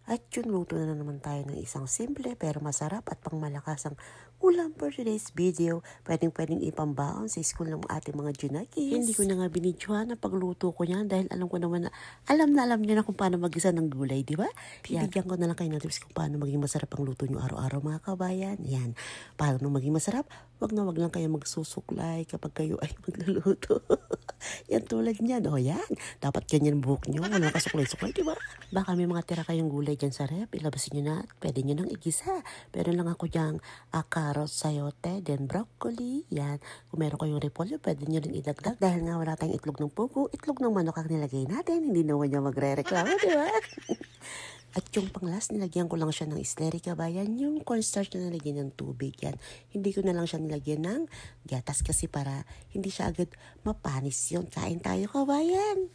At yun, luto na naman tayo ng isang simple pero masarap at pangmalakasang ulam for today's video. Pwedeng ipambaon sa school ng ating mga junakis. Hindi ko na nga binidyohan ang pagluto ko yan dahil alam ko naman na alam nyo na kung paano mag-isa ng gulay, di ba? Bibigyan ko na lang kayo ng tips kung paano maging masarap ang luto nyo araw-araw mga kabayan. Yan, paano maging masarap? Wag lang kayo magsusuklay kapag kayo ay magluluto. Yan tulad niyan. O yan, dapat ganyan buhok nyo. Walang kasuklay-suklay, di ba? Baka may mga tira kayong gulay dyan sa rep, ilabasin nyo na at pwede nyo nang igisa. Pero lang ako dyang carrots, sayote, then broccoli. Yan. Kung meron kayong repolyo, pwede nyo rin idagdag. Dahil nga wala tayong itlog ng pugo, itlog ng manok ang nilagay natin. Hindi naman nyo magre-reklamo, di ba? At yung panglas, nilagyan ko lang siya ng isleri kabayan. Yung cornstarch na nilagyan ng tubig yan. Hindi ko na lang siya nilagyan ng gatas kasi para hindi siya agad mapanis yun. Kain tayo kabayan!